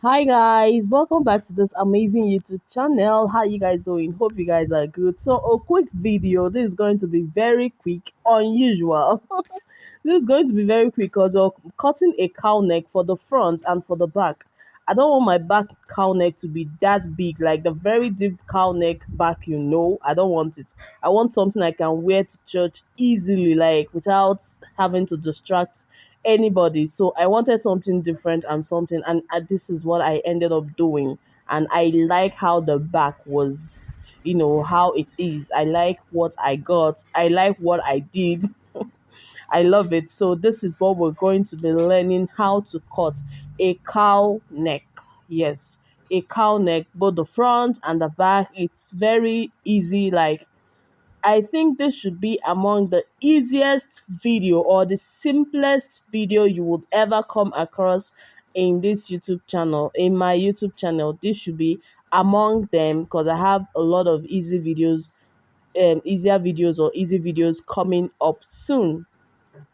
Hi guys, welcome back to this amazing YouTube channel. How you guys doing? Hope you guys are good. So a quick video. This is going to be very quick, unusual. This is going to be very quick because we're cutting a cow neck for the front and for the back. I don't want my back cow neck to be that big, like the very deep cow neck back, I don't want it. I want something I can wear to church easily, like without having to distract anybody. So I wanted something different and something, and this is what I ended up doing. And I like how the back was, how it is. I like what I got. I like what I did. I love it. So this is what we're going to be learning how to cut a cow neck. Yes, a cow neck, both the front and the back. It's very easy. Like, I think this should be among the easiest video or the simplest video you would ever come across in this YouTube channel. In my YouTube channel, this should be among them because I have a lot of easier videos or easy videos coming up soon.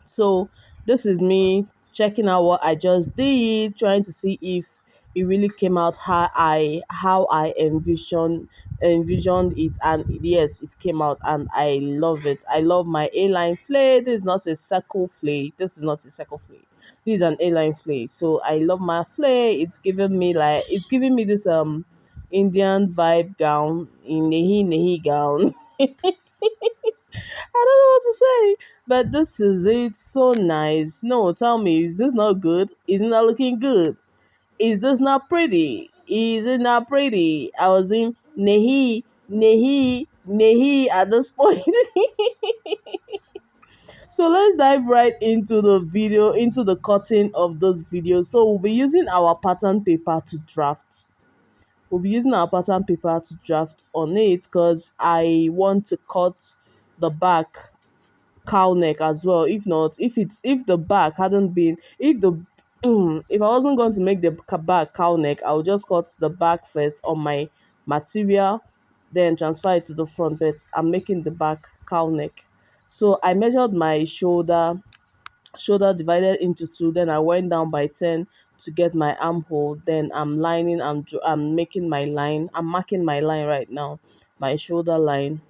So this is me checking out what I just did, trying to see if it really came out how I envisioned it, and yes, it came out, and I love it. I love my A-line flay. This is not a circle flay. This is not a circle flay. This is an A-line flay. So I love my flay. It's giving me this Indian vibe gown in nehi gown. I don't know what to say. But this is it. So nice. No, tell me, is this not good? Isn't that looking good? Is this not pretty? Is it not pretty? I was doing nehi at this point. So let's dive right into the video, into the cutting of this video. So we'll be using our pattern paper to draft. We'll be using our pattern paper to draft on it because I want to cut the back cow neck as well. If not, if the back hadn't been, if I wasn't going to make the back cow neck, I would just cut the back first on my material, then transfer it to the front. But I'm making the back cow neck. So I measured my shoulder divided into two. Then I went down by 10 to get my armhole. Then I'm making my line. I'm marking my line right now, my shoulder line.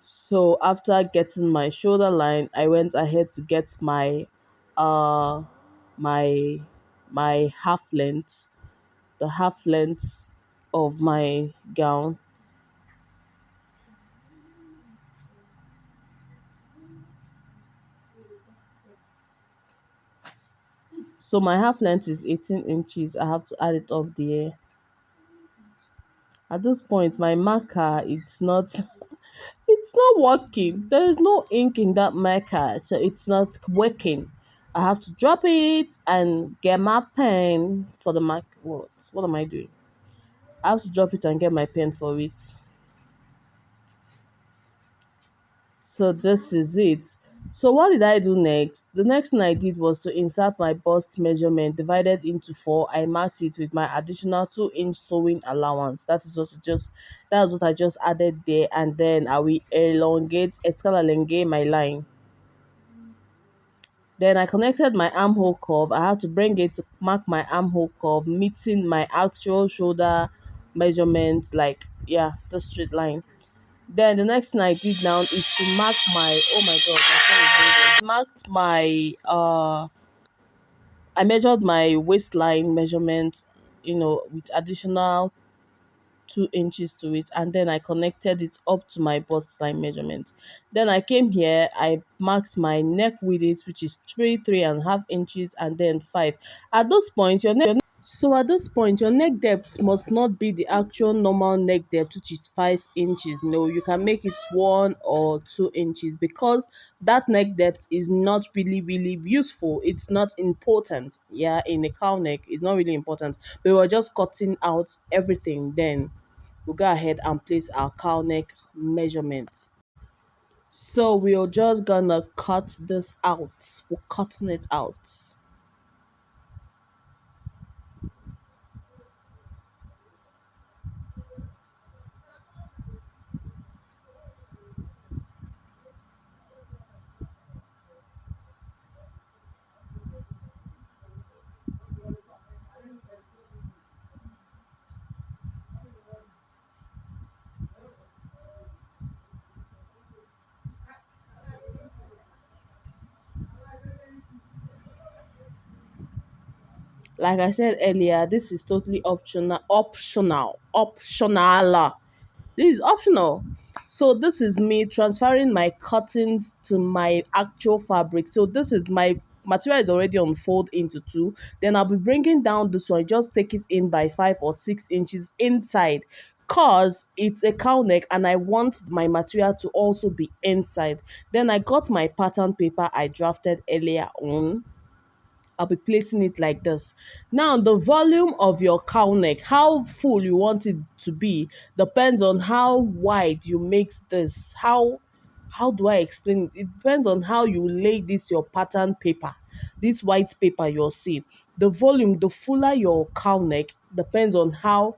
So after getting my shoulder line, I went ahead to get uh my my half length, the half length of my gown. So my half length is 18 inches. I have to add it up there. At this point, my marker it's not working. There is no ink in that marker, so it's not working. I have to drop it and get my pen for the mark. What am I doing? I have to drop it and get my pen for it. So this is it. So what did I do next? The next thing I did was to insert my bust measurement divided into four. I marked it with my additional 2-inch sewing allowance. That's what I just added there, and then I will elongate my line. Then I connected my armhole curve. I had to bring it to mark my armhole curve, meeting my actual shoulder measurement, like, yeah, the straight line. Then the next thing I did now is to mark my, oh my god, my phone is ringing. Marked my I measured my waistline measurement, with additional 2 inches to it, and then I connected it up to my bust line measurement. Then I came here, I marked my neck width, which is 3.5 inches, and then 5. At this point, your neck depth must not be the actual normal neck depth, which is 5 inches. No, you can make it 1 or 2 inches because that neck depth is not really, really useful. It's not important. Yeah, in a cow neck, it's not really important. We were just cutting out everything. Then we'll go ahead and place our cow neck measurement. So we're just gonna cut this out. We're cutting it out. Like I said earlier, this is totally optional. This is optional. So this is me transferring my cuttings to my actual fabric. So this is my material is already unfold into two. Then I'll be bringing down this one. Just take it in by 5 or 6 inches inside. Cause it's a cowl neck and I want my material to also be inside. Then I got my pattern paper I drafted earlier on. I'll be placing it like this. Now, the volume of your cowl neck, how full you want it to be, depends on how wide you make this. How do I explain it? It depends on how you lay this your pattern paper, this white paper you're seeing. The volume, the fuller your cowl neck, depends on how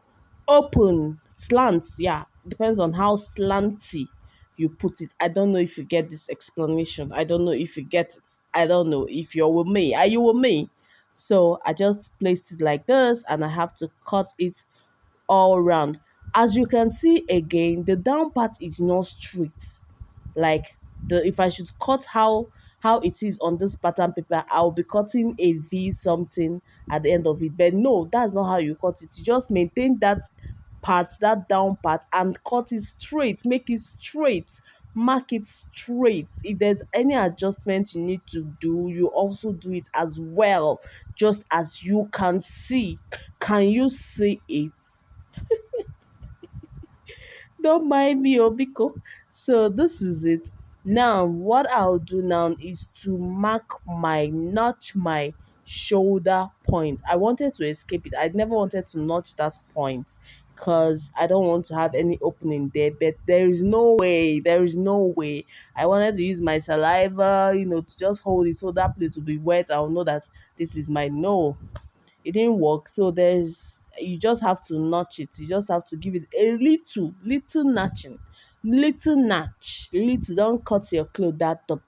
open slants. Yeah, depends on how slanty you put it. I don't know if you get this explanation. I don't know if you get it. I don't know if you're with me. Are you with me? So I just placed it like this and I have to cut it all around. As you can see again, the down part is not straight. Like the if I should cut how it is on this pattern paper, I'll be cutting a V something at the end of it. But no, that's not how you cut it. You just maintain that part, that down part, and cut it straight, make it straight, mark it straight. If there's any adjustment you need to do, you also do it as well, just as you can see. Can you see it? Don't mind me, Obiko. So this is it. Now, what I'll do now is to notch my shoulder point. I wanted to escape it. I never wanted to notch that point because I don't want to have any opening there. But there is no way. There is no way. I wanted to use my saliva, to just hold it so that place will be wet. I'll know that this is my no. It didn't work. So you just have to notch it. You just have to give it a little notching, little notch, little. Don't cut your clothes that up.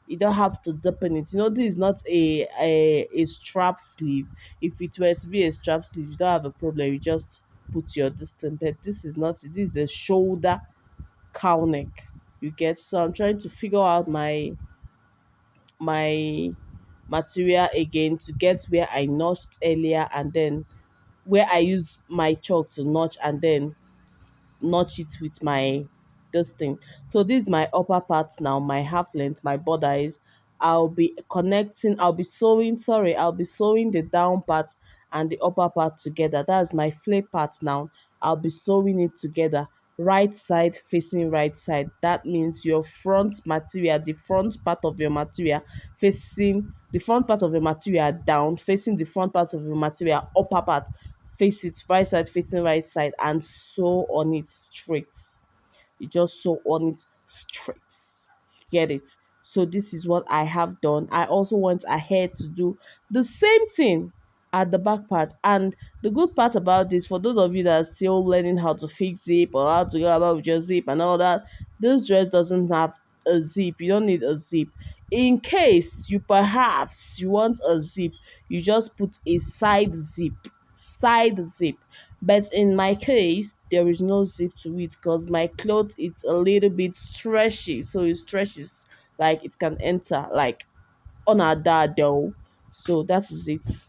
You don't have to deepen it. This is not a strap sleeve. If it were to be a strap sleeve, you don't have a problem. You just put your distance. But this is not it. This is a shoulder cowl neck. You get. So I'm trying to figure out my material again to get where I notched earlier, and then where I used my chalk to notch, and then notch it with my this thing. So this is my upper part now, my half length, my border is. I'll be sewing the down part and the upper part together. That's my flare part now. I'll be sewing it together, right side facing right side. That means your front material, the front part of your material facing the front part of your material down, facing the front part of your material upper part, face it right side facing right side, and sew on it straight. You just sew on it straight. Get it? So this is what I have done. I also went ahead to do the same thing at the back part. And the good part about this, for those of you that are still learning how to fix zip or how to go about with your zip and all that, this dress doesn't have a zip. You don't need a zip. In case you want a zip, you just put a side zip. But in my case, there is no zip to it because my cloth is a little bit stretchy, so it stretches like it can enter like on a dad though. So that is it.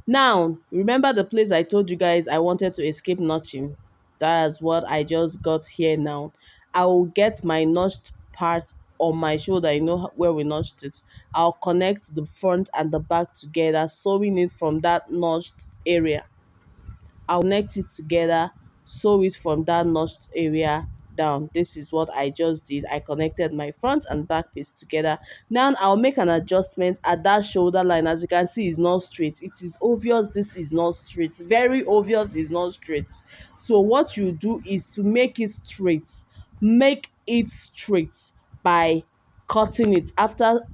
Now, remember the place I told you guys I wanted to escape notching? That's what I just got here now. I will get my notched part on my shoulder, where we notched it. I'll connect the front and the back together, sewing it from that notched area. I'll connect it together, sew it from that notched area down. This is what I just did. I connected my front and back piece together. Now I'll make an adjustment at that shoulder line. As you can see, it's not straight. It is obvious this is not straight. Very obvious it's not straight. So what you do is to make it straight. Make it straight by cutting it. After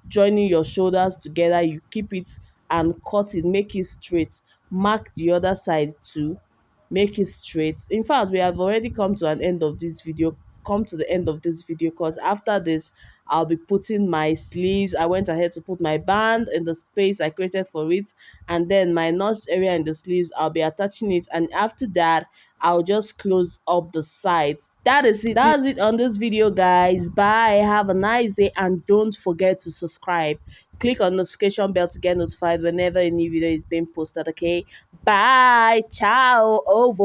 joining your shoulders together, you keep it and cut it, make it straight. Mark the other side too, make it straight. In fact, we have already come to an end of this video. Come to the end of this video, because after this I'll be putting my sleeves. I went ahead to put my band in the space I created for it, and then my notched area in the sleeves, I'll be attaching it, and after that I'll just close up the sides. That's it on this video, guys. Bye, have a nice day, and don't forget to subscribe. click on notification bell to get notified whenever a new video is being posted. Okay, bye, ciao, over.